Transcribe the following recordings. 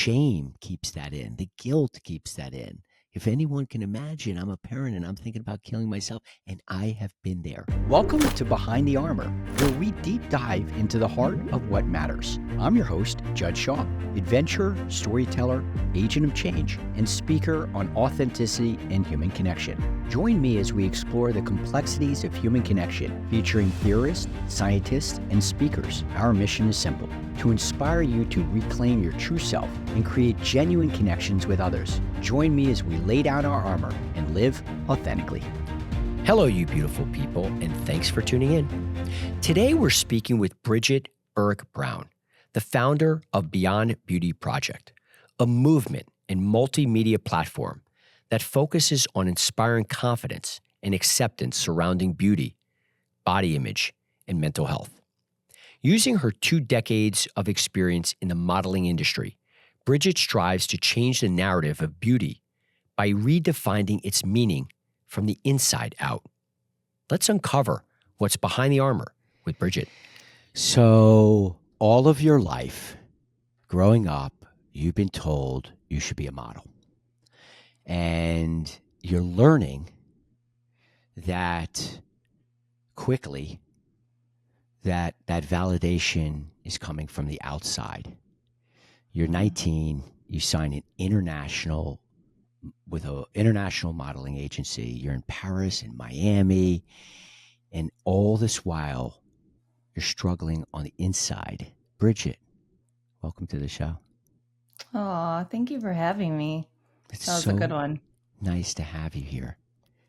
shame keeps that in. The guilt keeps that in. If anyone can imagine, I'm a parent and I'm thinking about killing myself, and I have been there. Welcome to Behind the Armor, where we deep dive into the heart of what matters. I'm your host, Judd Shaw, adventurer, storyteller, agent of change, and speaker on authenticity and human connection. Join me as we explore the complexities of human connection, featuring theorists, scientists, and speakers. Our mission is simple: to inspire you to reclaim your true self and create genuine connections with others. Join me as we lay down our armor and live authentically. Hello, you beautiful people, and thanks for tuning in. Today, we're speaking with Bridgett Burrick Brown, the founder of Beyond Beauty Project, a movement and multimedia platform that focuses on inspiring confidence and acceptance surrounding beauty, body image, and mental health. Using her 2 decades of experience in the modeling industry, Bridget strives to change the narrative of beauty by redefining its meaning from the inside out. Let's uncover what's behind the armor with Bridget. So, all of your life, growing up, you've been told you should be a model. And you're learning that quickly that validation is coming from the outside. You're 19, you sign with an international modeling agency. You're in Paris and Miami, and all this while you're struggling on the inside. Bridget, welcome to the show. Oh, thank you for having me. It's That was so a good one. nice to have you here.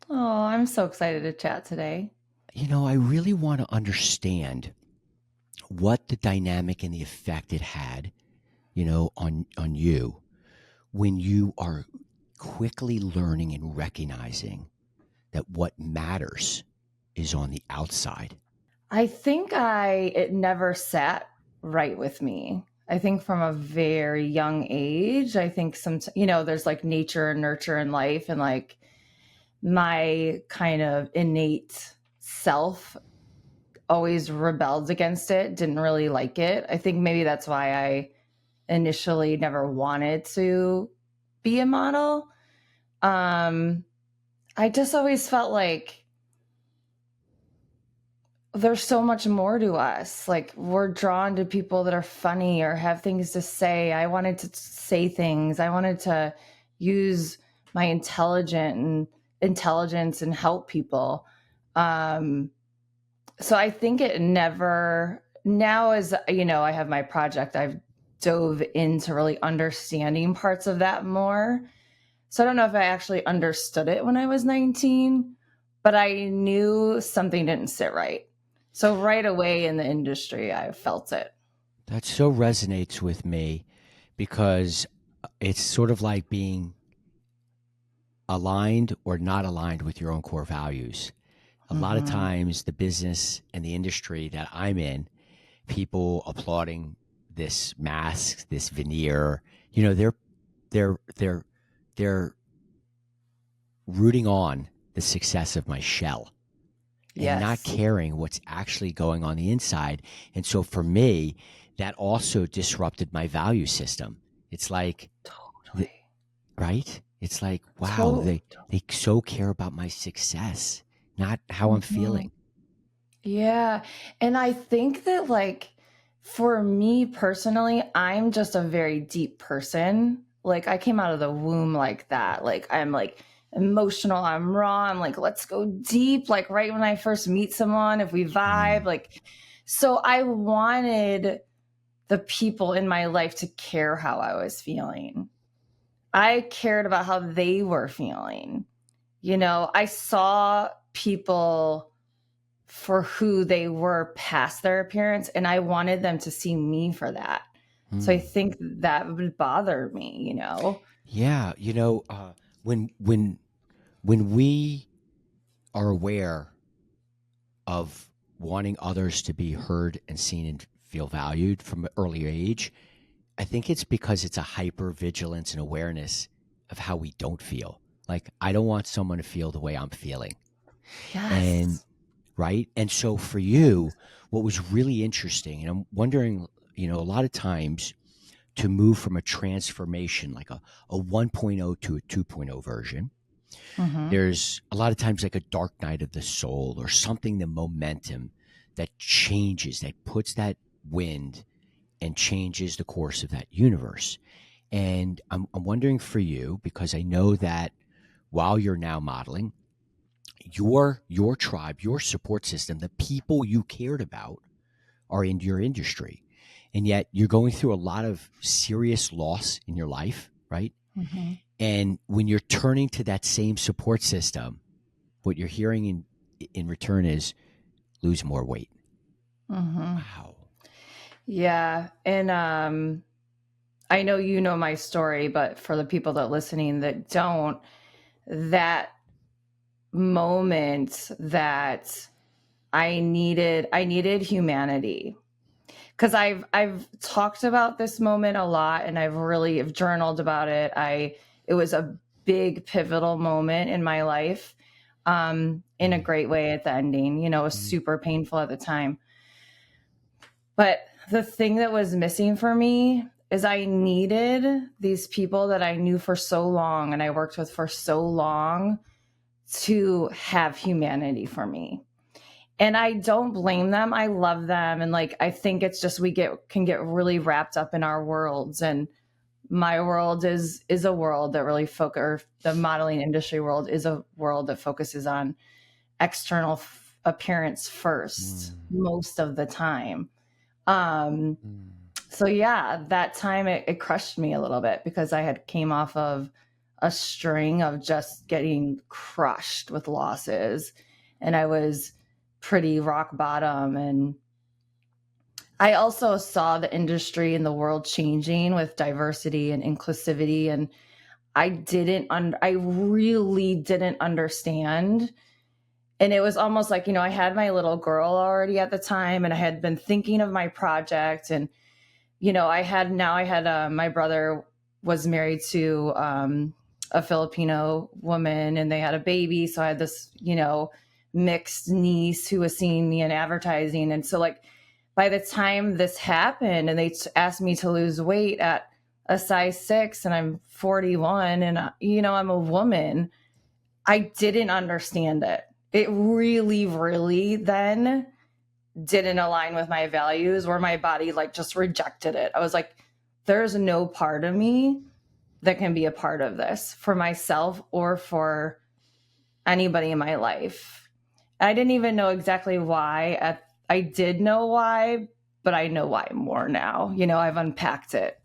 Oh, I'm so excited to chat today. You know, I really want to understand what the dynamic and the effect it had, you know, on you when you are quickly learning and recognizing that what matters is on the outside. I think it never sat right with me. I think from a very young age, I think there's like nature and nurture in life, and like my kind of innate self always rebelled against it, didn't really like it. I think maybe that's why I initially never wanted to be a model. I just always felt like there's so much more to us. Like, we're drawn to people that are funny or have things to say. I wanted to say things. I wanted to use my intelligence and help people. So I think it never, now as you know, I have my project, I've dove into really understanding parts of that more. So I don't know if I actually understood it when I was 19, but I knew something didn't sit right. So right away in the industry, I felt it. That so resonates with me because it's sort of like being aligned or not aligned with your own core values. A lot of times the business and the industry that I'm in, people applauding this mask, this veneer, you know, they're rooting on the success of my shell and not caring what's actually going on the inside. And so for me, that also disrupted my value system. It's like, Totally. right? It's like, wow, they so care about my success, not how I'm feeling. Yeah. And I think that, like, for me personally, I'm just a very deep person. Like, I came out of the womb like that. Like, I'm like emotional, I'm raw, I'm like, let's go deep. Like, right when I first meet someone, if we vibe, like, so I wanted the people in my life to care how I was feeling. I cared about how they were feeling. You know, I saw people for who they were past their appearance, and I wanted them to see me for that. So I think that would bother me, you know? Yeah. You know, when we are aware of wanting others to be heard and seen and feel valued from an earlier age, I think it's because it's a hyper vigilance and awareness of how we don't feel. Like, I don't want someone to feel the way I'm feeling. Yes. And right. And so for you, what was really interesting, and I'm wondering, you know, a lot of times to move from a transformation, like a 1.0 to a 2.0 version, there's a lot of times like a dark night of the soul or something, the momentum that changes, that puts that wind and changes the course of that universe. And I'm wondering for you, because I know that while you're now modeling, your tribe, your support system, the people you cared about are in your industry. And yet you're going through a lot of serious loss in your life, right? And when you're turning to that same support system, what you're hearing in return is lose more weight. Wow. Yeah. And I know you know my story, but for the people that listening that don't, that moment that I needed humanity. Because I've talked about this moment a lot, and I've journaled about it. It was a big pivotal moment in my life, in a great way at the ending. It was super painful at the time. But the thing that was missing for me is I needed these people that I knew for so long and I worked with for so long to have humanity for me. And I don't blame them. I love them. And I think it's just can get really wrapped up in our worlds. And my world is a world that really the modeling industry world is a world that focuses on external appearance first, most of the time. So yeah, that time it crushed me a little bit because I had came off of a string of just getting crushed with losses, and I was pretty rock bottom. And I also saw the industry and the world changing with diversity and inclusivity, and I really didn't understand. And it was almost like, I had my little girl already at the time, and I had been thinking of my project. And, my brother was married to a Filipino woman, and they had a baby. So I had this, mixed niece who was seeing me in advertising. And so by the time this happened and they asked me to lose weight at a size 6 and I'm 41 and, I'm a woman, I didn't understand it. It really, really then didn't align with my values, where my body just rejected it. I was like, there's no part of me that can be a part of this for myself or for anybody in my life. I didn't even know exactly why. I did know why, but I know why more now. I've unpacked it.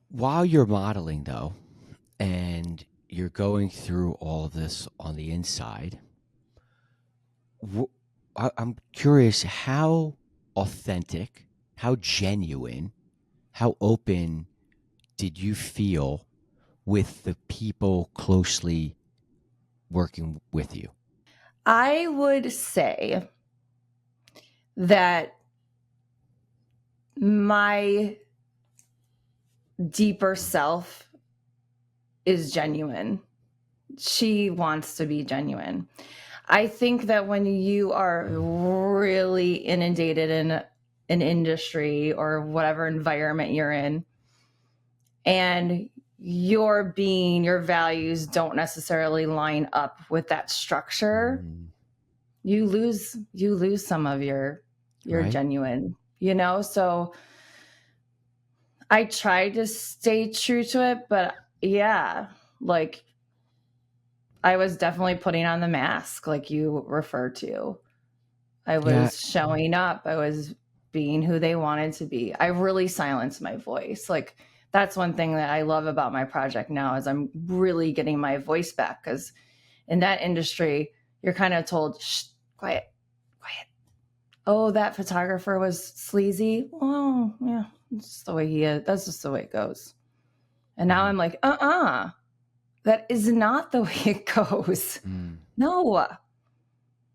While you're modeling though, and you're going through all of this on the inside, I'm curious how authentic, how genuine, how open did you feel with the people closely working with you? I would say that my deeper self is genuine. She wants to be genuine. I think that when you are really inundated in an industry or whatever environment you're in, and your values don't necessarily line up with that structure, you lose some of your Right. genuine, so I tried to stay true to it, but yeah, I was definitely putting on the mask, like you referred to. I was showing up. I was being who they wanted to be. I really silenced my voice. That's one thing that I love about my project now is I'm really getting my voice back, because in that industry, you're kind of told, shh, quiet. Oh, that photographer was sleazy. Oh, yeah, it's just the way he is. That's just the way it goes. And now I'm like, that is not the way it goes. No.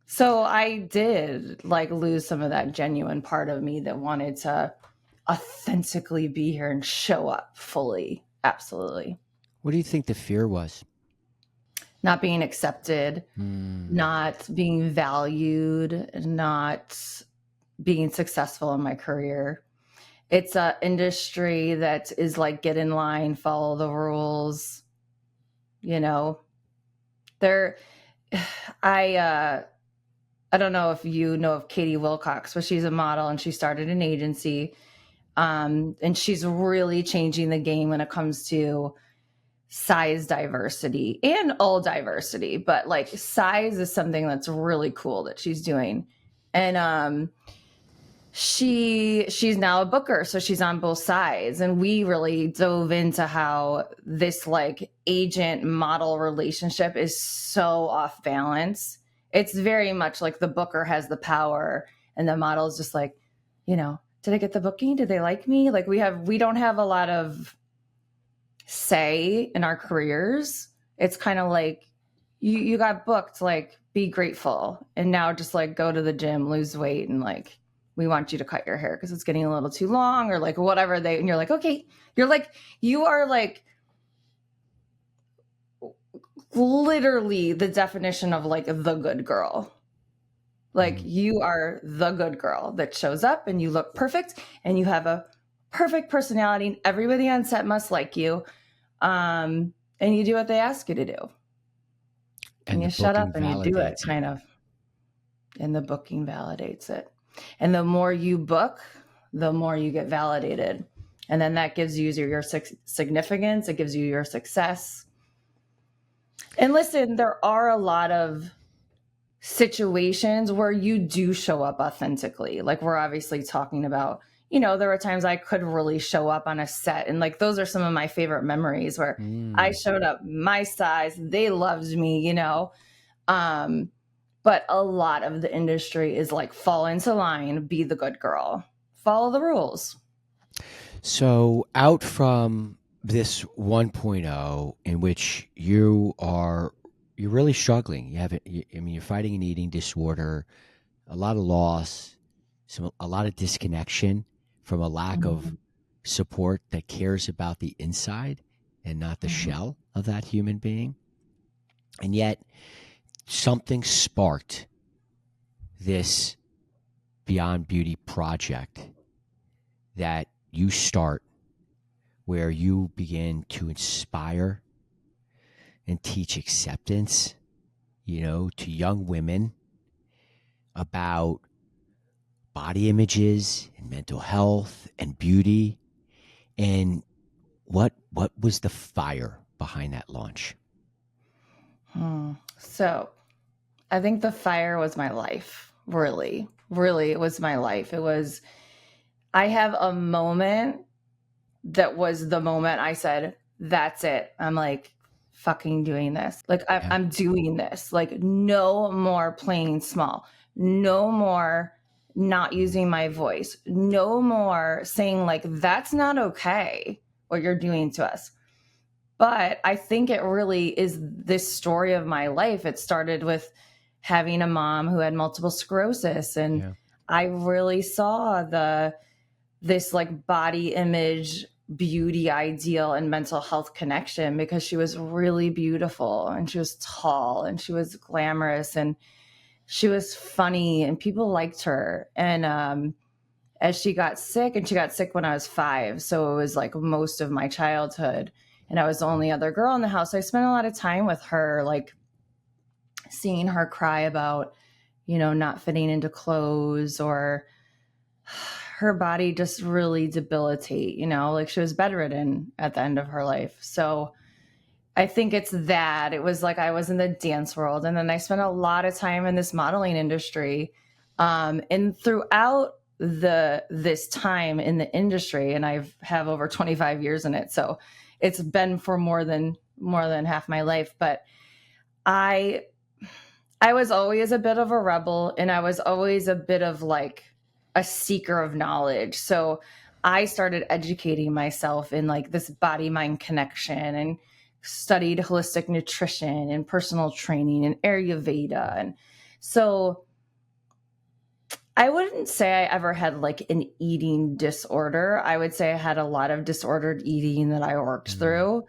So I did lose some of that genuine part of me that wanted to authentically be here and show up fully. Absolutely. What do you think the fear was? Not being accepted, not being valued, not being successful in my career. It's an industry that is like, get in line, follow the rules. You know, there, I don't know if you know of Katie Wilcox, but she's a model and she started an agency. And she's really changing the game when it comes to size diversity and all diversity, but like size is something that's really cool that she's doing. And she's now a booker, so she's on both sides. And we really dove into how this like agent model relationship is so off balance. It's very much like the booker has the power and the model is just like, you know, did I get the booking? Did they like me? Like we don't have a lot of say in our careers. It's kind of like you got booked, like be grateful, and now just like go to the gym, lose weight, and like we want you to cut your hair because it's getting a little too long, or like whatever and you're like, okay, you are like literally the definition of like the good girl. Like you are the good girl that shows up and you look perfect and you have a perfect personality and everybody on set must like you. And you do what they ask you to do. And you shut up and you do it, kind of. And the booking validates it. And the more you book, the more you get validated. And then that gives you your significance. It gives you your success. And listen, there are a lot of situations where you do show up authentically. Like we're obviously talking about, you know, there were times I could really show up on a set. And like, those are some of my favorite memories where I showed up my size, they loved me, you know? But a lot of the industry is like, fall into line, be the good girl, follow the rules. So out from this 1.0 in which you're really struggling, you're fighting an eating disorder, a lot of loss, a lot of disconnection from a lack of support that cares about the inside and not the shell of that human being. And yet something sparked this Beyond Beauty project that you start, where you begin to inspire and teach acceptance, you know, to young women about body images and mental health and beauty. And what was the fire behind that launch? So I think the fire was my life. Really, it was my life. I have a moment that was the moment I said, that's it. I'm like fucking doing this. Like I'm doing this. Like no more playing small. No more not using my voice. No more saying like, that's not okay what you're doing to us. But I think it really is this story of my life. It started with having a mom who had multiple sclerosis. And I really saw this like body image, beauty ideal and mental health connection, because she was really beautiful and she was tall and she was glamorous and she was funny and people liked her. And as she got sick, and she got sick when I was 5, so it was like most of my childhood, and I was the only other girl in the house. I spent a lot of time with her, like seeing her cry about, you know, not fitting into clothes, or her body just really debilitate, you know, like she was bedridden at the end of her life. So I think it's that. It was like I was in the dance world, and then I spent a lot of time in this modeling industry. And throughout this time in the industry, and I have over 25 years in it, so it's been for more than half my life. But I was always a bit of a rebel, and I was always a bit of like a seeker of knowledge. So I started educating myself in like this body-mind connection, and studied holistic nutrition and personal training and Ayurveda. And so I wouldn't say I ever had like an eating disorder. I would say I had a lot of disordered eating that I worked through,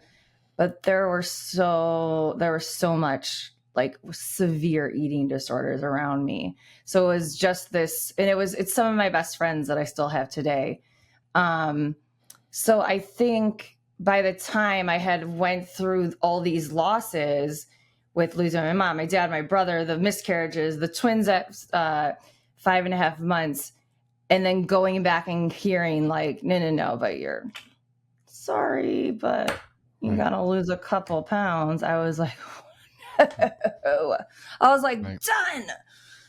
but there was so much like severe eating disorders around me. So it was just this, and it's some of my best friends that I still have today. So I think by the time I had went through all these losses with losing my mom, my dad, my brother, the miscarriages, the twins at 5.5 months, and then going back and hearing like, no, but you're sorry, but you gotta lose a couple pounds. I was like, done.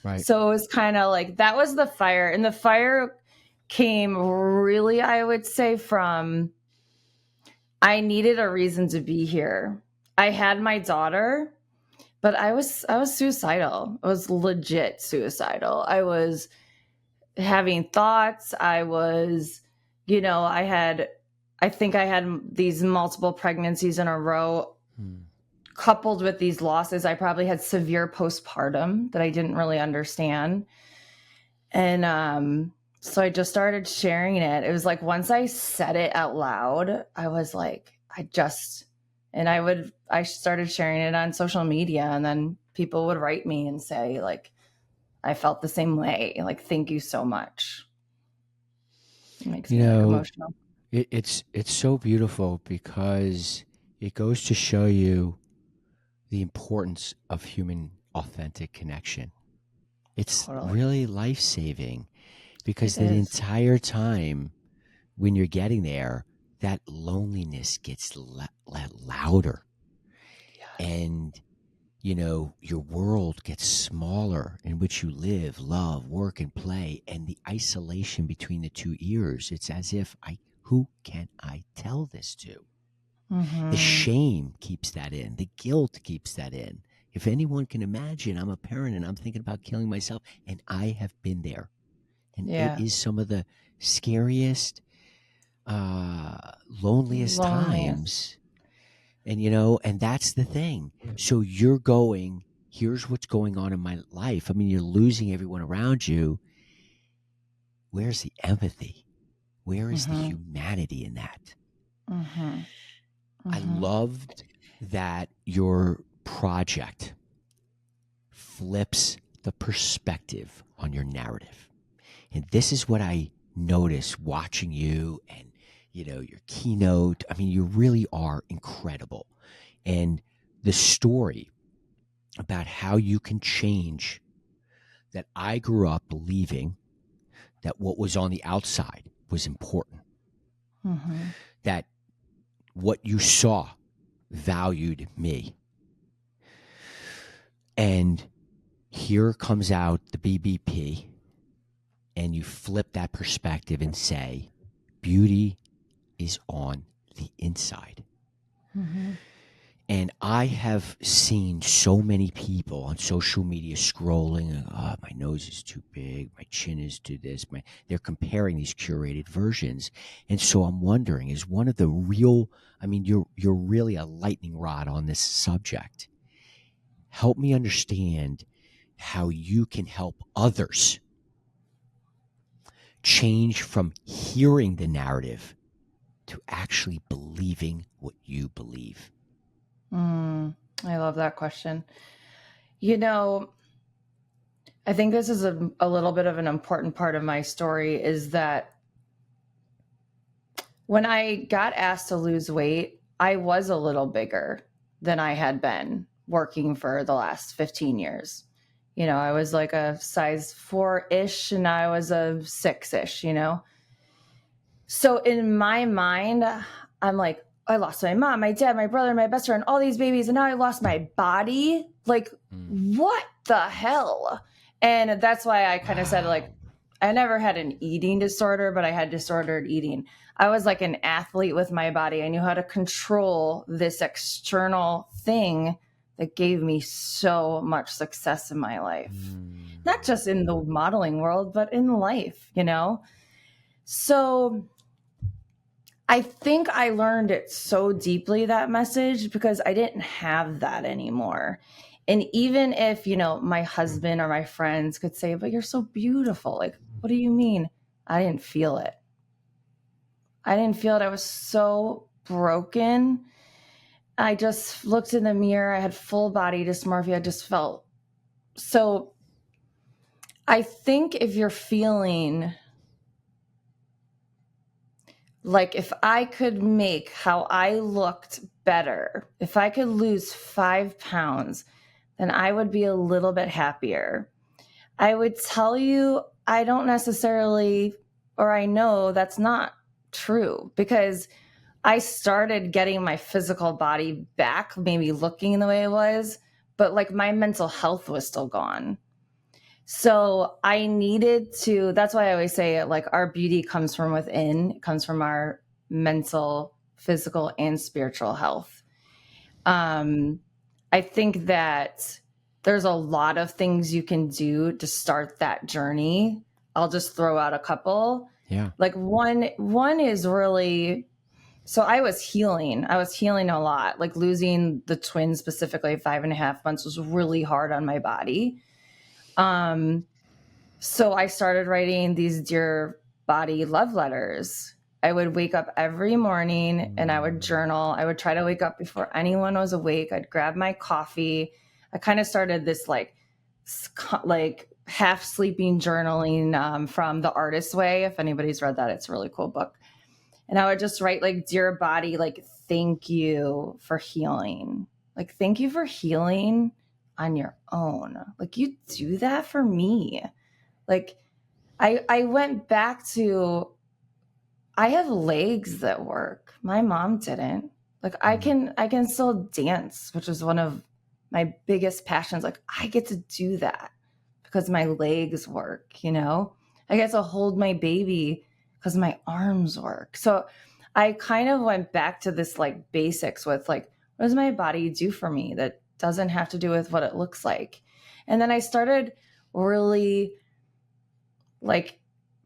Right. So it was kind of like, that was the fire. And the fire came really, I would say, from, I needed a reason to be here. I had my daughter, but I was suicidal. I was legit suicidal. I was having thoughts. I was, I think I had these multiple pregnancies in a row. Coupled with these losses, I probably had severe postpartum that I didn't really understand. And so I just started sharing it. It was like once I said it out loud, I was like, I started sharing it on social media, and then people would write me and say, like, I felt the same way. Like, thank you so much. It makes me like emotional. It's so beautiful because it goes to show you the importance of human authentic connection. It's really life-saving because the entire time when you're getting there, that loneliness gets louder. Yes. And, your world gets smaller in which you live, love, work, and play. And the isolation between the two ears, it's as if who can I tell this to? Mm-hmm. The shame keeps that in. The guilt keeps that in. If anyone can imagine, I'm a parent and I'm thinking about killing myself, and I have been there. And it is some of the scariest, loneliest times. And, and that's the thing. So you're going, here's what's going on in my life. I mean, you're losing everyone around you. Where's the empathy? Where is the humanity in that? Mm-hmm. I loved that your project flips the perspective on your narrative. And this is what I notice watching you and, your keynote. I mean, you really are incredible. And the story about how you can change that. I grew up believing that what was on the outside was important. Mm-hmm. That what you saw valued me. And here comes out the BBP, and you flip that perspective and say, beauty is on the inside. Mm-hmm. And I have seen so many people on social media scrolling, my nose is too big, my chin is too this. They're comparing these curated versions. And so I'm wondering, is one of the real, you're really a lightning rod on this subject. Help me understand how you can help others change from hearing the narrative to actually believing what you believe. I love that question. I think this is a little bit of an important part of my story, is that when I got asked to lose weight, I was a little bigger than I had been working for the last 15 years. I was like a size 4-ish and I was a 6-ish, So in my mind, I'm like, I lost my mom, my dad, my brother, my best friend, all these babies, and now I lost my body. Like, what the hell? And that's why I kind of said, like, I never had an eating disorder, but I had disordered eating. I was like an athlete with my body. I knew how to control this external thing that gave me so much success in my life. Not just in the modeling world, but in life, So I think I learned it so deeply, that message, because I didn't have that anymore. And even if, my husband or my friends could say, but you're so beautiful. Like, what do you mean? I didn't feel it. I was so broken. I just looked in the mirror. I had full body dysmorphia. I just felt so. I think if you're feeling like if I could make how I looked better, if I could lose 5 pounds, then I would be a little bit happier. I would tell you, I don't necessarily, or I know that's not true, because I started getting my physical body back, maybe looking the way it was, but like my mental health was still gone. So I needed to, that's why I always say it, like our beauty comes from within, it comes from our mental, physical, and spiritual health. I think that there's a lot of things you can do to start that journey. I'll just throw out a couple. Yeah. Like one is really, so I was healing a lot, like losing the twins, specifically 5.5 months, was really hard on my body. So I started writing these Dear Body love letters. I would wake up every morning and I would journal. I would try to wake up before anyone was awake. I'd grab my coffee. I kind of started this like half sleeping journaling from The Artist's Way. If anybody's read that, it's a really cool book. And I would just write like, Dear Body, like, thank you for healing. Like, thank you for healing on your own. Like, you do that for me. Like, I went back to, I have legs that work. My mom didn't. Like, I can still dance, which is one of my biggest passions. Like, I get to do that because my legs work, you know? I get to hold my baby because my arms work. So I kind of went back to this like basics with like, what does my body do for me that doesn't have to do with what it looks like? And then I started really like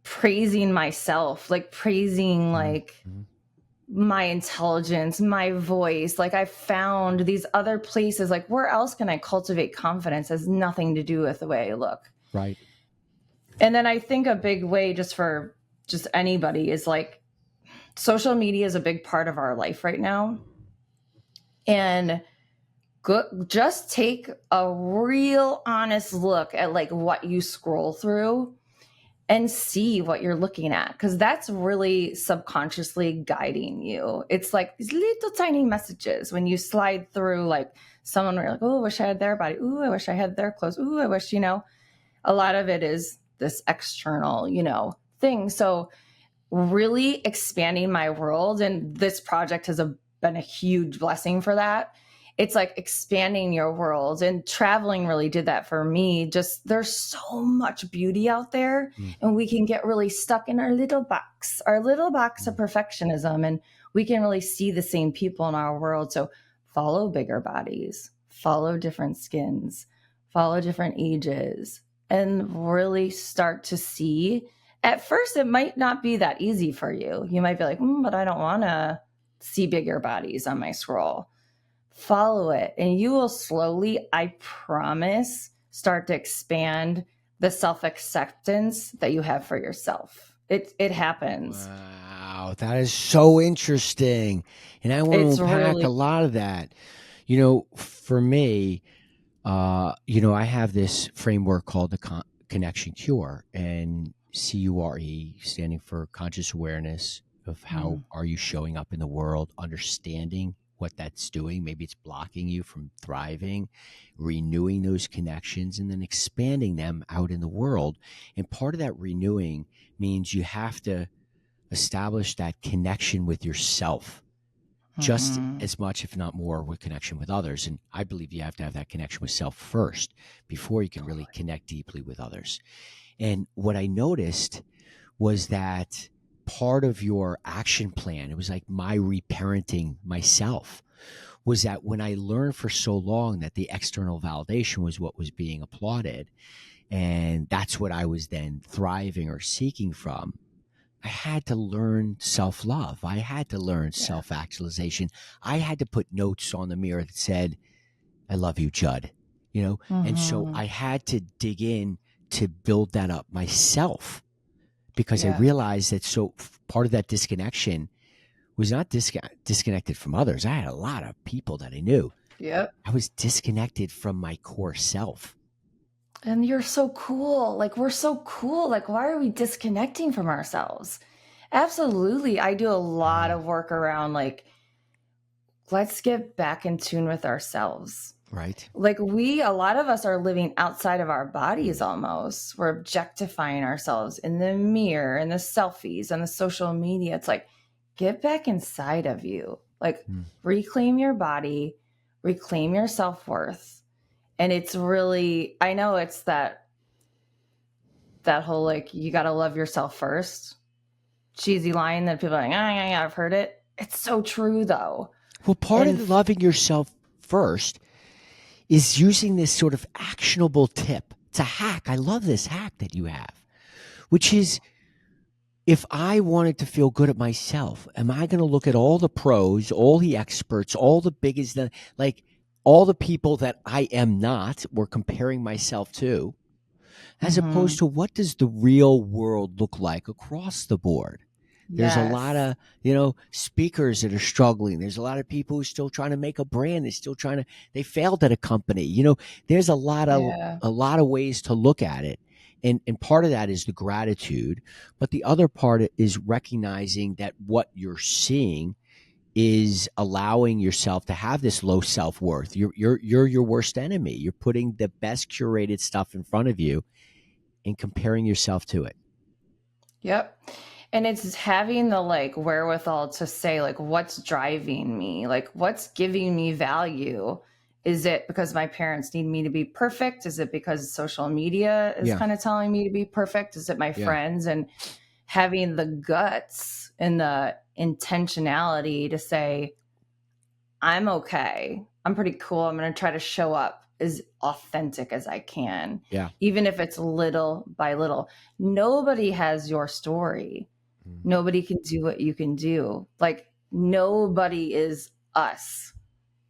praising myself, like praising like my intelligence, my voice. Like I found these other places, like where else can I cultivate confidence? Has nothing to do with the way I look. Right. And then I think a big way just for just anybody is like social media is a big part of our life right now. And just take a real honest look at like what you scroll through and see what you're looking at, because that's really subconsciously guiding you. It's like these little tiny messages when you slide through, like someone where you're like, oh, I wish I had their body. Ooh, I wish I had their clothes. Ooh, I wish, a lot of it is this external, thing. So really expanding my world, and this project has been a huge blessing for that. It's like expanding your world, and traveling really did that for me. Just there's so much beauty out there, and we can get really stuck in our little box of perfectionism, and we can really see the same people in our world. So follow bigger bodies, follow different skins, follow different ages, and really start to see. At first, it might not be that easy for you. You might be like, but I don't want to see bigger bodies on my scroll. Follow it, and you will slowly, I promise, start to expand the self-acceptance that you have for yourself. It happens. Wow, that is so interesting. And I want to unpack a lot of that. For me, I have this framework called the Connection Cure, and CURE standing for conscious awareness of how are you showing up in the world, understanding what that's doing. Maybe it's blocking you from thriving, renewing those connections, and then expanding them out in the world. And part of that renewing means you have to establish that connection with yourself just as much, if not more, with connection with others. And I believe you have to have that connection with self first before you can really connect deeply with others. And what I noticed was that part of your action plan, it was like my reparenting myself, was that when I learned for so long that the external validation was what was being applauded, and that's what I was then thriving or seeking from, I had to learn self-love. I had to learn self-actualization. I had to put notes on the mirror that said, I love you, Judd, And so I had to dig in to build that up myself, because I realized that part of that disconnection was not disconnected from others. I had a lot of people that I knew. Yep. I was disconnected from my core self. And you're so cool. Like, we're so cool. Like, why are we disconnecting from ourselves? Absolutely. I do a lot of work around like, let's get back in tune with ourselves. Right. Like, a lot of us are living outside of our bodies almost. We're objectifying ourselves in the mirror and the selfies and the social media. It's like, get back inside of you. Like, reclaim your body, reclaim your self-worth. And it's really, I know it's that whole, like, you got to love yourself first. Cheesy line that people are like, yeah, I've heard it. It's so true though. Well, part of loving yourself first is using this sort of actionable tip. It's a hack. I love this hack that you have, which is, if I wanted to feel good at myself, am I going to look at all the pros, all the experts, all the biggest, like all the people that I am not, or comparing myself to, as opposed to what does the real world look like across the board? There's a lot of, speakers that are struggling. There's a lot of people who are still trying to make a brand. They're still they failed at a company. There's a lot of ways to look at it. And part of that is the gratitude. But the other part is recognizing that what you're seeing is allowing yourself to have this low self-worth. You're your worst enemy. You're putting the best curated stuff in front of you and comparing yourself to it. Yep. And it's having the like wherewithal to say, like, what's driving me? Like, what's giving me value? Is it because my parents need me to be perfect? Is it because social media is kind of telling me to be perfect? Is it my friends? And having the guts and the intentionality to say, I'm okay. I'm pretty cool. I'm going to try to show up as authentic as I can. Yeah. Even if it's little by little. Nobody has your story. Nobody can do what you can do. Like, nobody is us.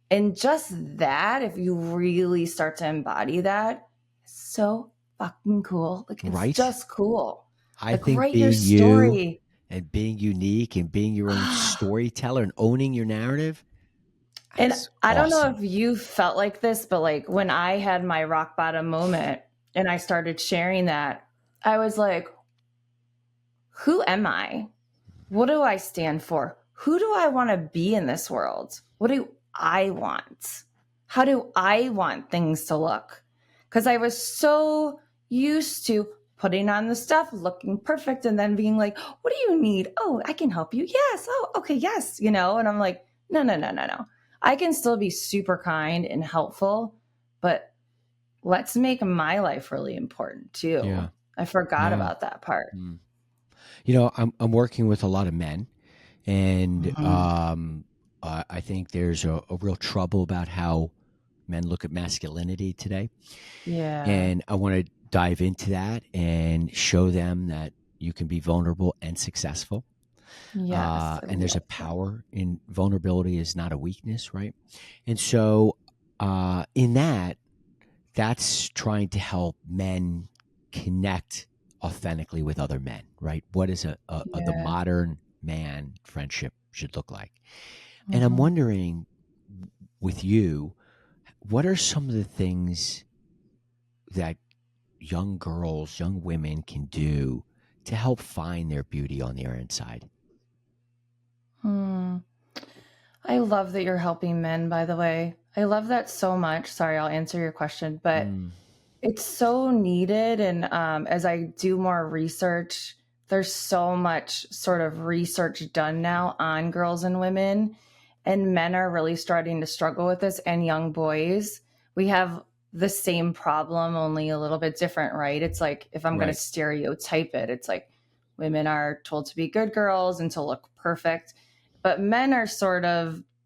And just that, if you really start to embody that, it's so fucking cool. Like, it's just cool. I think write being your story. you and being unique and being your own storyteller and owning your narrative. And I don't know if you felt like this, but like when I had my rock bottom moment and I started sharing that, I was like, who am I? What do I stand for? Who do I want to be in this world? What do I want? How do I want things to look? Because I was so used to putting on the stuff, looking perfect, and then being like, what do you need? Oh, I can help you. Yes. Oh, okay. Yes. And I'm like, no. I can still be super kind and helpful, but let's make my life really important too. Yeah. I forgot about that part. I'm working with a lot of men, and I think there's a real trouble about how men look at masculinity today. Yeah. And I want to dive into that and show them that you can be vulnerable and successful. Yes. And there's a power in vulnerability, is not a weakness, right? And so in that's trying to help men connect authentically with other men, right? What is the modern man friendship should look like? And I'm wondering, with you, what are some of the things that young girls, young women can do to help find their beauty on their inside? I love that you're helping men, by the way. I love that so much. Sorry, I'll answer your question, but it's so needed. And as I do more research, there's so much sort of research done now on girls and women, and men are really starting to struggle with this, and young boys. We have the same problem, only a little bit different, right? It's like, if I'm going to stereotype it, it's like women are told to be good girls and to look perfect. But men are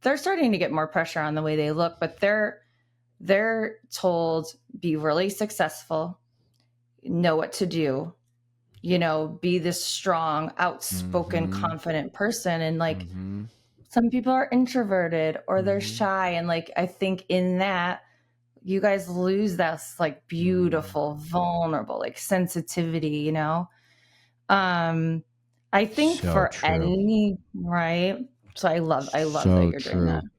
they're starting to get more pressure on the way they look, but they're told, be really successful, know what to do, be this strong, outspoken, confident person. And like, some people are introverted or they're shy. And like, I think in that, you guys lose that like beautiful, vulnerable, like sensitivity, I think so for true. Right. So I love that So you're doing that. true.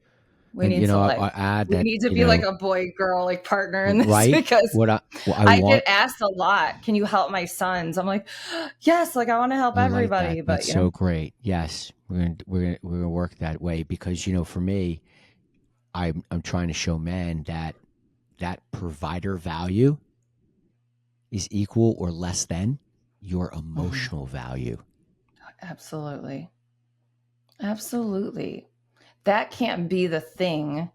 We And need to I like, add we that, need to be like a boy girl like partner in this right? because What I I get want. asked a lot, can you help my sons? I'm like, yes, like I want to help I like that. everybody, but That's so great. Yes, we're gonna work that way because for me, I'm trying to show men that provider value is equal or less than your Mhm. emotional value. Absolutely. Absolutely. That can't be the thing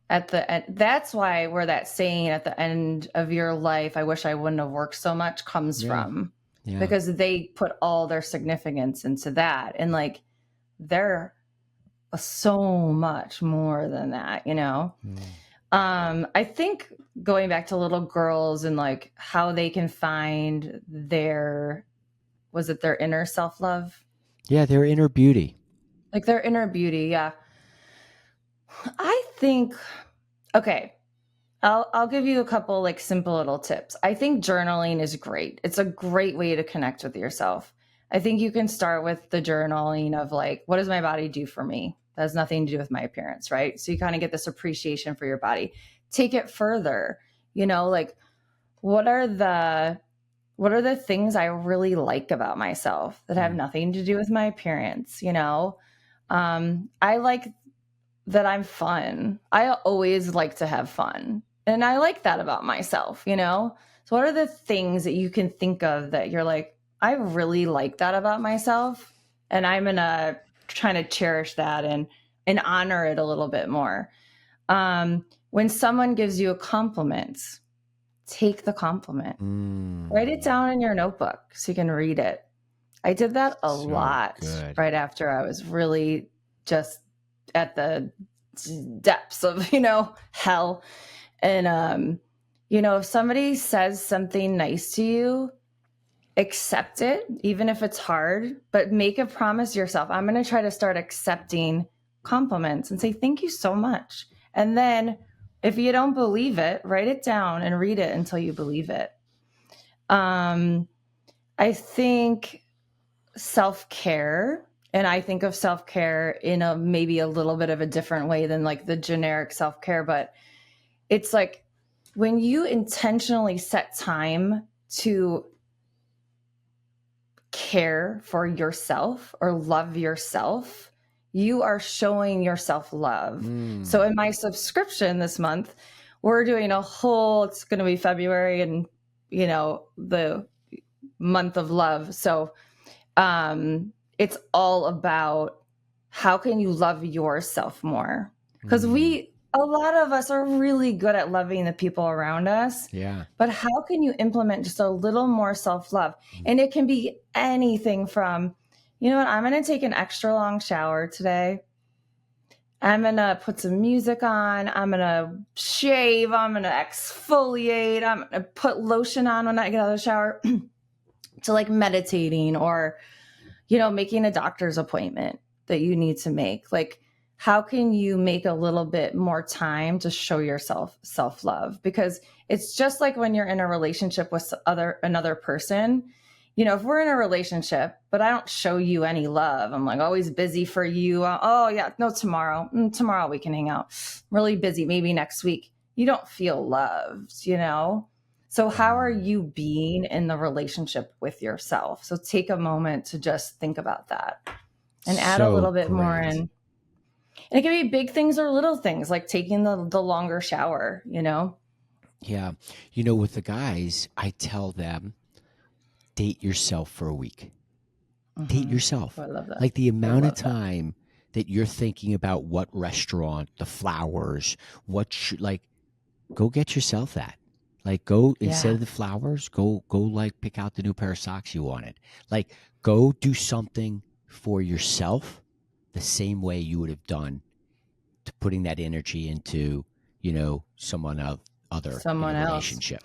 at the end. That's why where that saying at the end of your life, I wish I wouldn't have worked so much comes Yeah, from, yeah. because they put all their significance into that. And like, they're so much more than that, I think going back to little girls and like how they can find their, was it their inner self-love? Yeah, their inner beauty. Like their inner beauty. Yeah. I think, okay, I'll give you a couple like simple little tips. I think journaling is great. It's a great way to connect with yourself. I think you can start with the journaling of like, what does my body do for me? That has nothing to do with my appearance, right? So you kind of get this appreciation for your body. Take it further, like what are the things I really like about myself that have nothing to do with my appearance, I like that I'm fun. I always like to have fun. And I like that about myself, So what are the things that you can think of that you're like, I really like that about myself? And I'm gonna trying to cherish that and honor it a little bit more. When someone gives you a compliment, take the compliment. Write it down in your notebook so you can read it. I did that a So lot good. right after I was really just at the depths of, hell. And, if somebody says something nice to you, accept it, even if it's hard, but make a promise yourself. I'm going to try to start accepting compliments and say, thank you so much. And then if you don't believe it, write it down and read it until you believe it. I think self-care, and I think of self-care in a maybe a little bit of a different way than like the generic self-care, but it's like when you intentionally set time to care for yourself or love yourself, you are showing yourself love. So in my subscription this month, we're doing it's going to be February and the month of love. So it's all about how can you love yourself more? Because a lot of us are really good at loving the people around us. Yeah. But how can you implement just a little more self-love? And it can be anything from, you know what, I'm going to take an extra long shower today. I'm going to put some music on. I'm going to shave. I'm going to exfoliate. I'm going to put lotion on when I get out of the shower to like meditating or making a doctor's appointment that you need to make. Like, how can you make a little bit more time to show yourself self-love? Because it's just like when you're in a relationship with another person, if we're in a relationship, but I don't show you any love, I'm like always busy for you. Oh yeah, no, tomorrow we can hang out. I'm really busy. Maybe next week. You don't feel loved, So how are you being in the relationship with yourself? So take a moment to just think about that and add a little bit more in. And it can be big things or little things like taking the longer shower, Yeah. With the guys, I tell them, date yourself for a week. Date yourself. Oh, I love that. Like the I amount of love that. time that you're thinking about what restaurant, the flowers, go get yourself that. Like go instead Yeah. of the flowers, go like pick out the new pair of socks you wanted. Like go do something for yourself the same way you would have done to putting that energy into, someone other in Someone a else. relationship.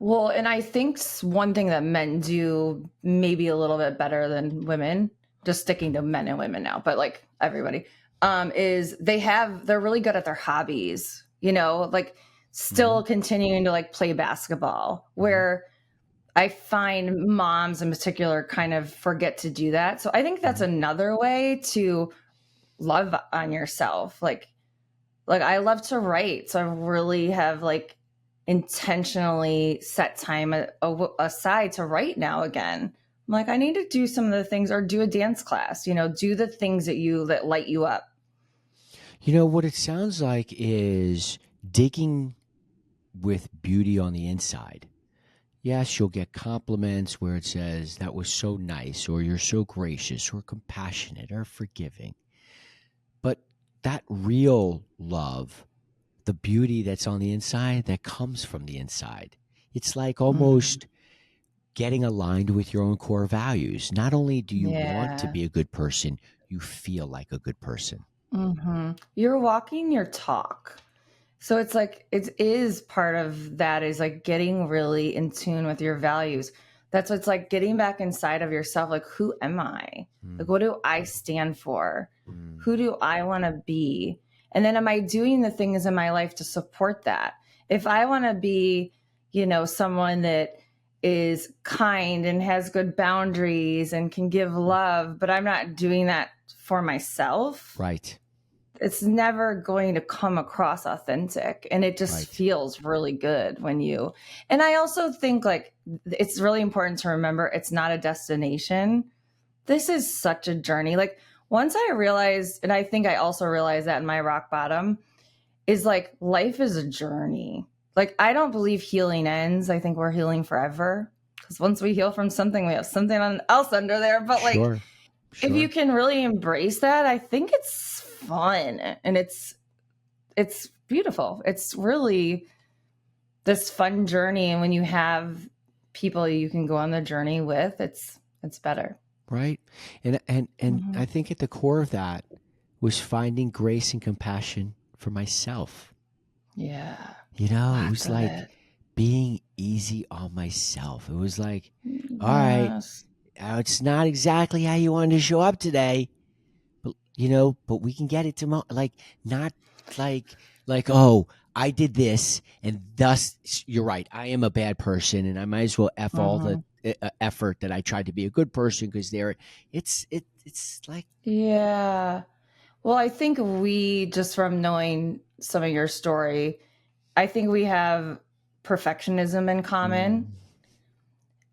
Well, and I think one thing that men do maybe a little bit better than women, just sticking to men and women now, but like everybody, is they're really good at their hobbies, like still continuing to like play basketball, where I find moms in particular kind of forget to do that. So I think that's another way to love on yourself. Like I love to write. So I really have like intentionally set time aside to write now again. I'm like, I need to do some of the things, or do a dance class, do the things that light you up. What it sounds like is digging with beauty on the inside. Yes, you'll get compliments where it says, that was so nice, or you're so gracious, or compassionate, or forgiving. But that real love, the beauty that's on the inside, that comes from the inside. It's like almost getting aligned with your own core values. Not only do you want to be a good person, you feel like a good person. You're walking your talk. So it's like, it is part of that is like getting really in tune with your values. That's what's like getting back inside of yourself. Like, who am I? Like, what do I stand for? Who do I want to be? And then am I doing the things in my life to support that? If I want to be, someone that is kind and has good boundaries and can give love, but I'm not doing that for myself. Right. It's never going to come across authentic, and it just feels really good when you, and I also think like it's really important to remember it's not a destination. This is such a journey. Like once I realized, and I think I also realized that in my rock bottom, is like life is a journey. Like I don't believe healing ends. I think we're healing forever, because once we heal from something, we have something else under there. But like, if you can really embrace that, I think it's fun and it's beautiful. It's really this fun journey, and when you have people you can go on the journey with, it's better. Right. And I think at the core of that was finding grace and compassion for myself. Yeah. It was like being easy on myself. It was like, all right, it's not exactly how you wanted to show up today, but but we can get it tomorrow. Like, not like, oh, I did this, and thus you're right, I am a bad person, and I might as well F all the effort that I tried to be a good person, because it's like, yeah. Well, I think we, just from knowing some of your story, I think we have perfectionism in common.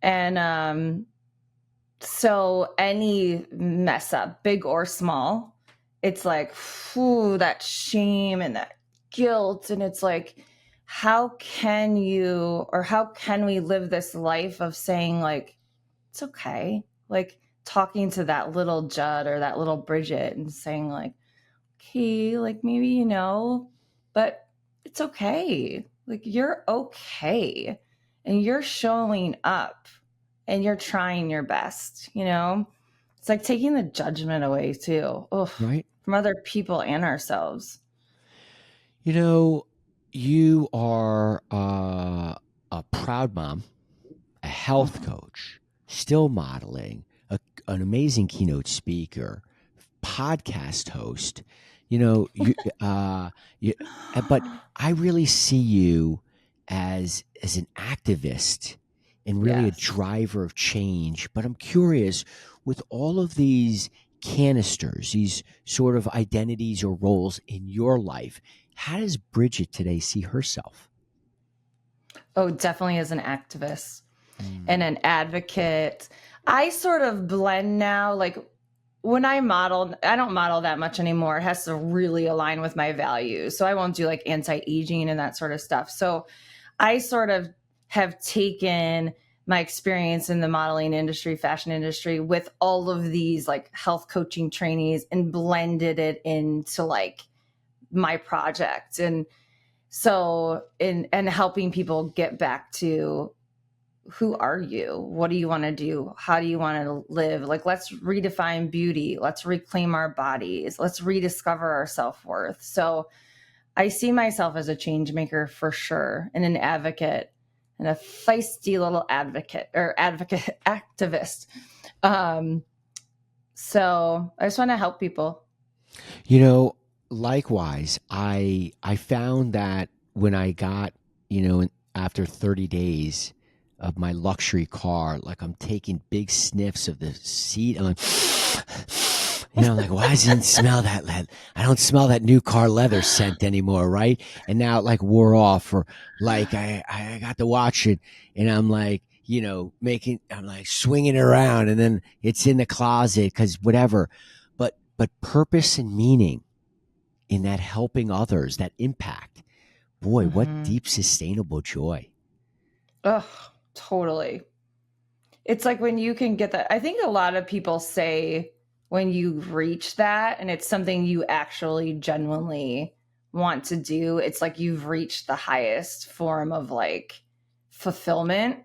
And so any mess up, big or small, it's like, whew, that shame and that guilt. And it's like, how can we live this life of saying like, it's okay. Like talking to that little Judd or that little Bridget and saying like, okay, like maybe, but it's okay. Like you're okay. And you're showing up and you're trying your best, It's like taking the judgment away too. right. From other people and ourselves. You are a proud mom, a health coach, still modeling, an amazing keynote speaker, podcast host. But I really see you as an activist and really a driver of change. But I'm curious, with all of these canisters, these sort of identities or roles in your life, how does Bridget today see herself? Oh, definitely as an activist and an advocate. I sort of blend now. Like when I model, I don't model that much anymore. It has to really align with my values. So I won't do like anti-aging and that sort of stuff. So I sort of have taken my experience in the modeling industry, fashion industry, with all of these like health coaching trainees and blended it into like my project. And so and helping people get back to, who are you? What do you want to do? How do you want to live? Like, let's redefine beauty. Let's reclaim our bodies. Let's rediscover our self-worth. So I see myself as a change maker for sure, and an advocate, and a feisty little advocate activist. So I just want to help people. Likewise, I found that when I got, after 30 days of my luxury car, like I'm taking big sniffs of the seat. I'm like, I'm like, why doesn't it smell that lead? I don't smell that new car leather scent anymore, right? And now it like wore off, or like I got to watch it, and I'm like, I'm like swinging it around, and then it's in the closet because whatever. But purpose and meaning in that helping others, that impact, boy, what deep sustainable joy. Ugh, totally. It's like when you can get that. I think a lot of people say when you reach that and it's something you actually genuinely want to do, it's like you've reached the highest form of like fulfillment.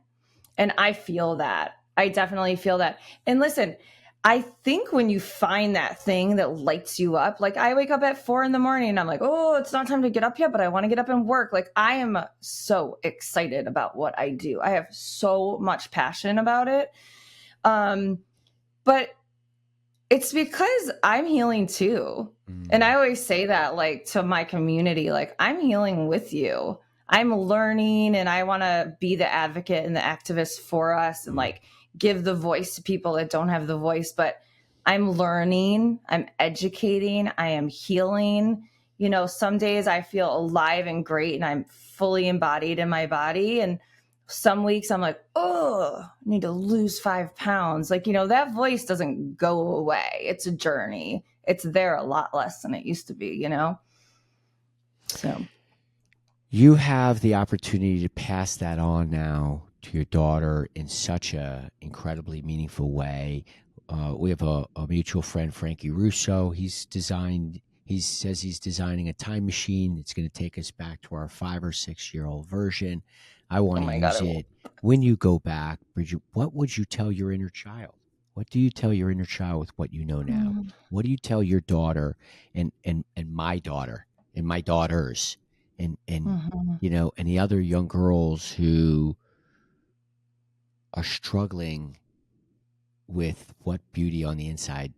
And I feel that. I definitely feel that. And listen, I think when you find that thing that lights you up, like I wake up at 4 a.m. and I'm like, oh, it's not time to get up yet, but I want to get up and work. Like I am so excited about what I do. I have so much passion about it. But it's because I'm healing too. And I always say that like to my community, like I'm healing with you. I'm learning and I want to be the advocate and the activist for us and like give the voice to people that don't have the voice. But I'm learning, I'm educating, I am healing. Some days I feel alive and great and I'm fully embodied in my body. And some weeks I'm like, oh, I need to lose 5 pounds. Like, that voice doesn't go away. It's a journey. It's there a lot less than it used to be, So you have the opportunity to pass that on now to your daughter in such a incredibly meaningful way. We have a mutual friend, Frankie Russo. He says he's designing a time machine. It's going to take us back to our 5 or 6 year old version. I want to use it. When you go back, Bridget, what would you tell your inner child? What do you tell your inner child with what you know now? What do you tell your daughter and my daughter and my daughters and and the other young girls who are struggling with what beauty on the inside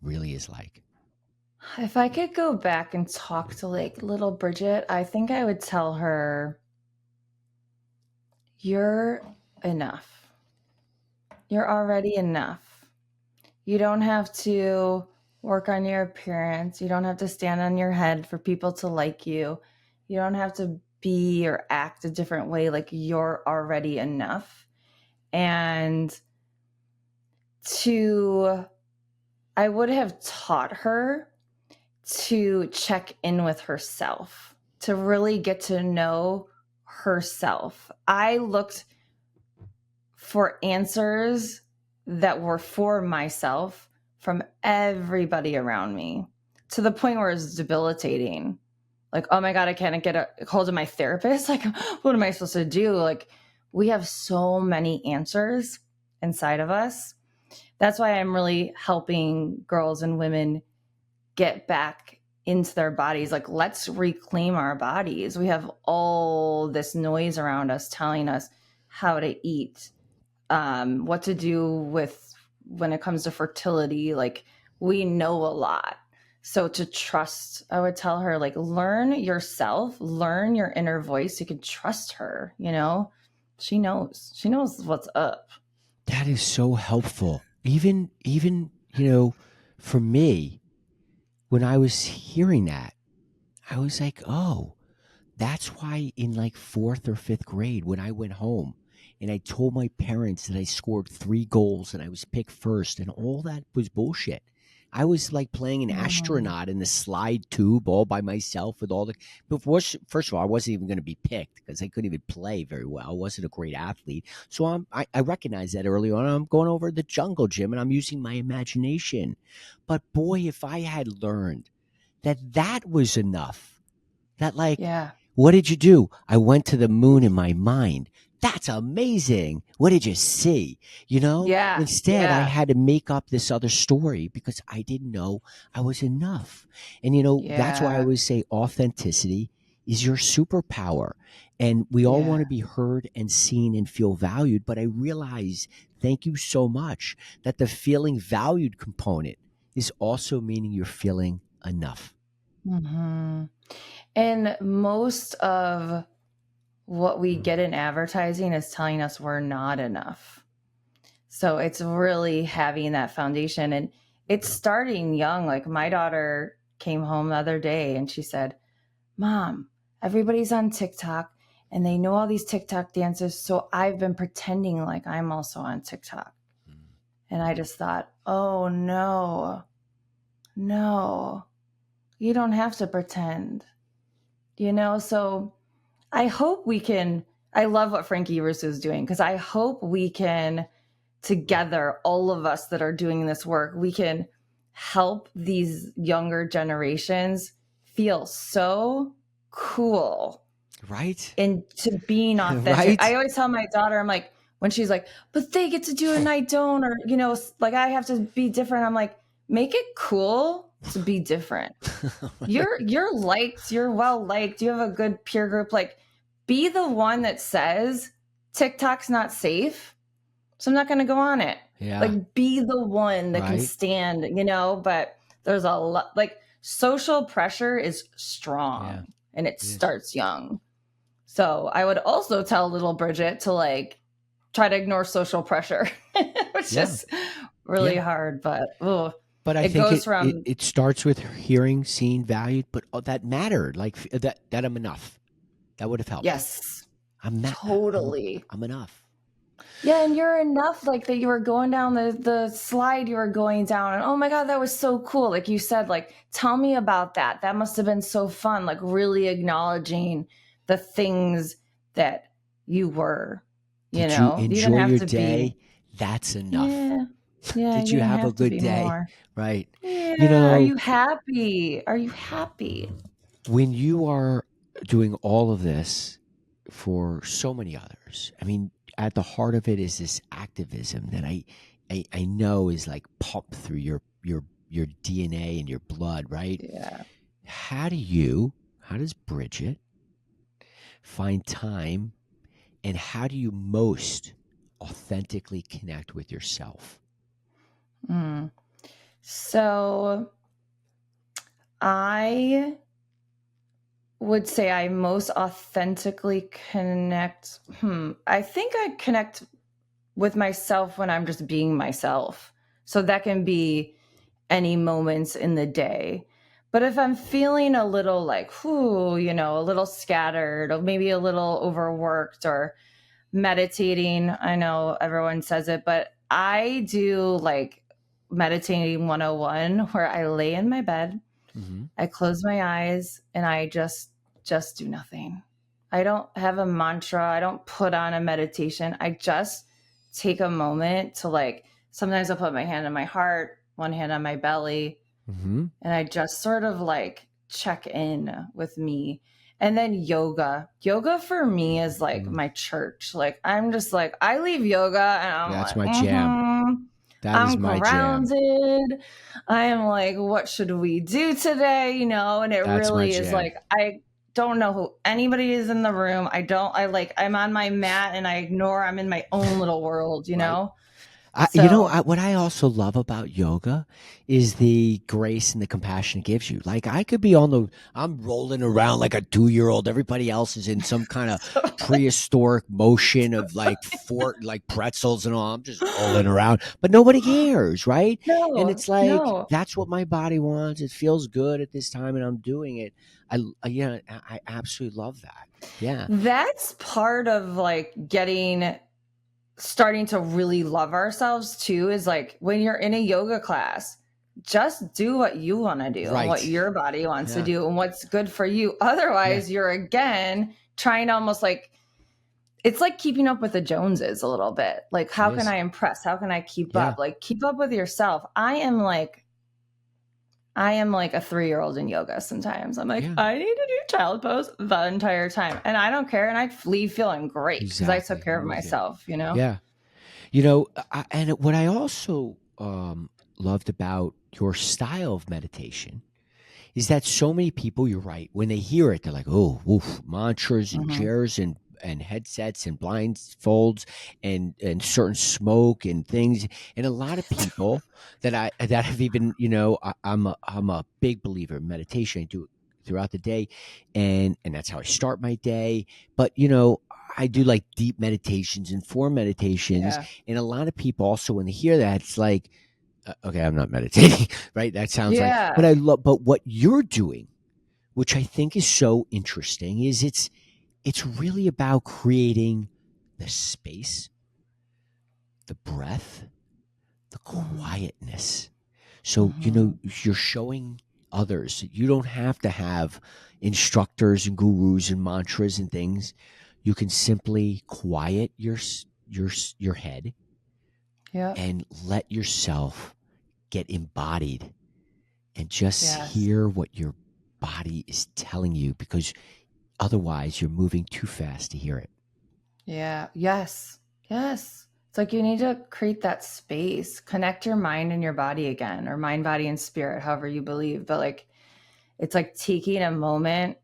really is like? If I could go back and talk to like little Bridget, I think I would tell her, you're enough. You're already enough. You don't have to work on your appearance. You don't have to stand on your head for people to like you. You don't have to be or act a different way. Like you're already enough. And I would have taught her to check in with herself, to really get to know herself. I looked for answers that were for myself from everybody around me, to the point where it's debilitating. Like, oh my God, I can't get a hold of my therapist. Like, what am I supposed to do? Like, we have so many answers inside of us. That's why I'm really helping girls and women get back into their bodies. Like, let's reclaim our bodies. We have all this noise around us telling us how to eat, what to do with when it comes to fertility. Like, we know a lot. So to trust, I would tell her, like, learn yourself, learn your inner voice. You can trust her, she knows what's up. That is so helpful. Even, for me, when I was hearing that, I was like, oh, that's why in like 4th or 5th grade, when I went home and I told my parents that I scored 3 goals and I was picked first, and all that was bullshit. I was like playing an astronaut in the slide tube all by myself with all the. First of all, I wasn't even going to be picked because I couldn't even play very well. I wasn't a great athlete. So I recognized that early on. I'm going over to the jungle gym and I'm using my imagination. But boy, if I had learned that was enough, that like, Yeah. what did you do? I went to the moon in my mind. That's amazing. What did you see? Yeah. Instead, I had to make up this other story because I didn't know I was enough. And, that's why I always say authenticity is your superpower. And we all want to be heard and seen and feel valued. But I realize, thank you so much, that the feeling valued component is also meaning you're feeling enough. And most of what we get in advertising is telling us we're not enough. So it's really having that foundation. And it's starting young. Like my daughter came home the other day and she said, Mom, everybody's on TikTok and they know all these TikTok dances. So I've been pretending like I'm also on TikTok. And I just thought, oh no, you don't have to pretend, So I hope we can, I love what Frankie Russo is doing, because I hope we can together, all of us that are doing this work, we can help these younger generations feel so cool. Right. Into being authentic. Right? I always tell my daughter, I'm like, when she's like, but they get to do it and I don't, or, like I have to be different. I'm like, make it cool to be different. You're liked, you're well liked, you have a good peer group. Like, be the one that says TikTok's not safe, so I'm not going to go on it. Yeah. Like, be the one that can Right. stand, but there's a lot, like, social pressure is strong and it starts young. So I would also tell little Bridget to like try to ignore social pressure, which is really hard, but I think it starts with hearing, seeing, valued, but that mattered. Like that I'm enough. That would have helped. Yes. I'm totally. I'm enough. Yeah, and you're enough, like that you were going down the slide you were going down, and oh my God, that was so cool. Like you said, like, tell me about that. That must have been so fun. Like really acknowledging the things that you were, Did you enjoy your day? That's enough. Yeah. Did you have a good day? More. Right. Yeah. Are you happy? When you are doing all of this for so many others, I mean, at the heart of it is this activism that I know is like pumped through your DNA and your blood, right? Yeah. How does Bridget find time, and how do you most authentically connect with yourself? So I would say I most authentically connect. I think I connect with myself when I'm just being myself. So that can be any moments in the day. But if I'm feeling a little like, a little scattered, or maybe a little overworked, or meditating, I know everyone says it, but I do like meditating 101, where I lay in my bed, I close my eyes, and I just do nothing. I don't have a mantra. I don't put on a meditation. I just take a moment to like, sometimes I'll put my hand on my heart, one hand on my belly, and I just sort of like check in with me. And then yoga for me is like my church. Like, I'm just like, I leave yoga and I'm that's like, my jam. That is my grounded. Jam. I am like, what should we do today? And it that's really is like, I don't know who anybody is in the room. I'm on my mat and I ignore, I'm in my own little world, know? What I also love about yoga is the grace and the compassion it gives you. Like, I could be I'm rolling around like a 2-year-old. Everybody else is in some kind of prehistoric motion of like pretzels and all. I'm just rolling around, but nobody cares, right? No, and it's like, that's what my body wants. It feels good at this time and I'm doing it. I absolutely love that. Yeah. That's part of like starting to really love ourselves too, is like when you're in a yoga class, just do what you want to do and what your body wants to do and what's good for you. Otherwise, you're again trying to almost like, it's like keeping up with the Joneses a little bit. Like, how can I impress? How can I keep up? Like, keep up with yourself. I am like a 3-year-old in yoga sometimes. I'm like, I need to do child pose the entire time. And I don't care. And I leave feeling great because I took care of myself, Yeah. And what I also loved about your style of meditation is that so many people, you're right, when they hear it, they're like, oh, woof, mantras and chairs and headsets and blindfolds and certain smoke and things. And a lot of people that have even, I'm a big believer in meditation. I do it throughout the day, and that's how I start my day. But I do like deep meditations and form meditations, and a lot of people also, when they hear that, it's like, okay, I'm not meditating, right? That sounds like, Yeah. but I love, but what you're doing, which I think is so interesting, is it's really about creating the space, the breath, the quietness. So, you're showing others that you don't have to have instructors and gurus and mantras and things. You can simply quiet your head Yep. and let yourself get embodied and just Yes. hear what your body is telling you, because otherwise you're moving too fast to hear it. Yeah. Yes. Yes. It's like you need to create that space, connect your mind and your body again, or mind, body, and spirit, however you believe. But like, it's like taking a moment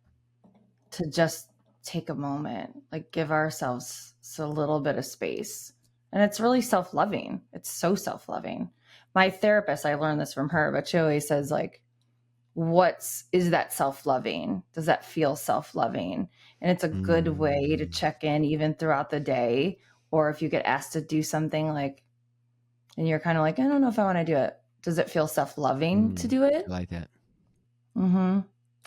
to just take a moment, like give ourselves a little bit of space. And it's really self-loving. It's so self-loving. My therapist, I learned this from her, but she always says like, is that self-loving? Does that feel self-loving? And it's a good way to check in even throughout the day. Or if you get asked to do something like, and you're kind of like, I don't know if I want to do it. Does it feel self-loving to do it? I like that.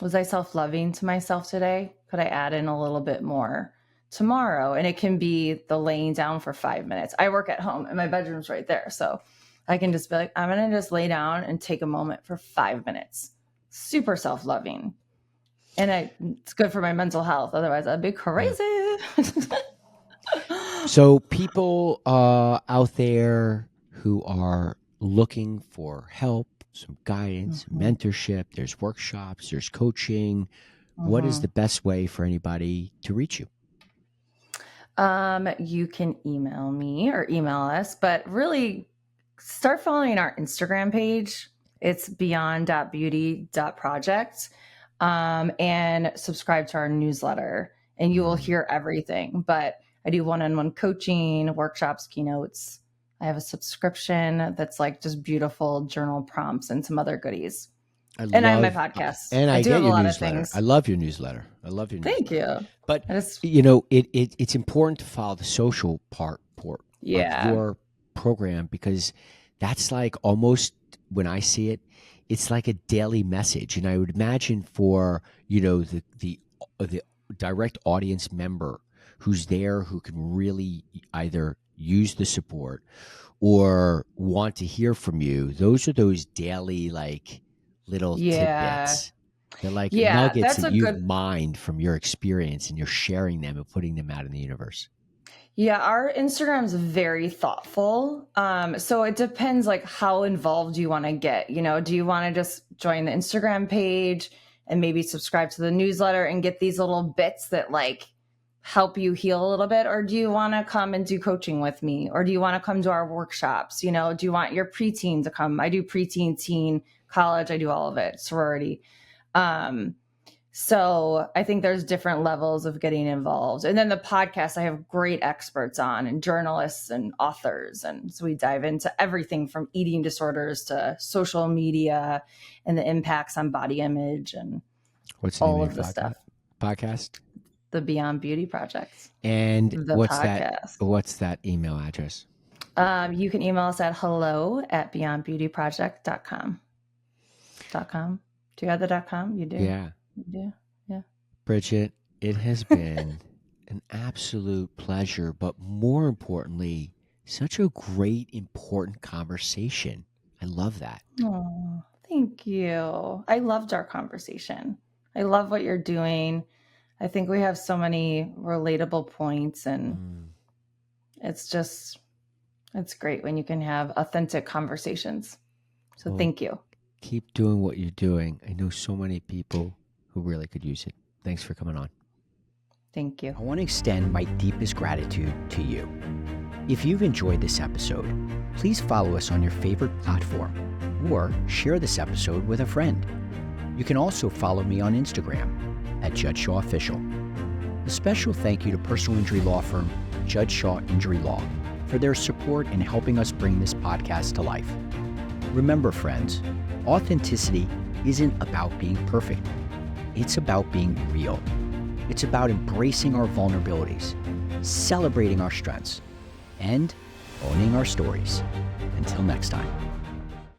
Was I self-loving to myself today? Could I add in a little bit more tomorrow? And it can be the laying down for 5 minutes. I work at home and my bedroom's right there. So I can just be like, I'm going to just lay down and take a moment for 5 minutes. Super self-loving. And it's good for my mental health. Otherwise I'd be crazy. So people out there who are looking for help, some guidance, mentorship, there's workshops, there's coaching. What is the best way for anybody to reach you? You can email me or email us, but really start following our Instagram page. It's beyond.beauty.project, and subscribe to our newsletter and you will hear everything. But I do one-on-one coaching, workshops, keynotes. I have a subscription that's like just beautiful journal prompts and some other goodies. I have my podcast. And I do get have a your lot newsletter. of things. I love your newsletter. Thank you. But it's important to follow the social part of your program, because that's like almost, when I see it, it's like a daily message. And I would imagine for the direct audience member who's there, who can really either use the support or want to hear from you, those are those daily like little tidbits. They're like nuggets that you've mined from your experience, and you're sharing them and putting them out in the universe. Yeah, our Instagram's very thoughtful. So it depends like how involved you want to get. Do you want to just join the Instagram page and maybe subscribe to the newsletter and get these little bits that like help you heal a little bit? Or do you want to come and do coaching with me? Or do you want to come to our workshops? Do you want your preteen to come? I do preteen, teen, college. I do all of it, sorority. So I think there's different levels of getting involved. And then the podcast, I have great experts on, and journalists and authors. And so we dive into everything from eating disorders to social media and the impacts on body image and all of the stuff. Podcast? The Beyond Beauty Project. And what's podcast. What's that email address? You can email us at hello@beyondbeautyproject.com. .com. Do you have the .com? You do? Yeah. You do? Yeah. Bridget, it has been an absolute pleasure, but more importantly, such a great, important conversation. I love that. Oh, thank you. I loved our conversation. I love what you're doing. I think we have so many relatable points, and it's great when you can have authentic conversations. So thank you. Keep doing what you're doing. I know so many people who really could use it. Thanks for coming on. Thank you. I want to extend my deepest gratitude to you. If you've enjoyed this episode, please follow us on your favorite platform or share this episode with a friend. You can also follow me on Instagram at Judd Shaw Official. A special thank you to personal injury law firm Judd Shaw Injury Law for their support in helping us bring this podcast to life. Remember, friends, authenticity isn't about being perfect. It's about being real. It's about embracing our vulnerabilities, celebrating our strengths, and owning our stories. Until next time.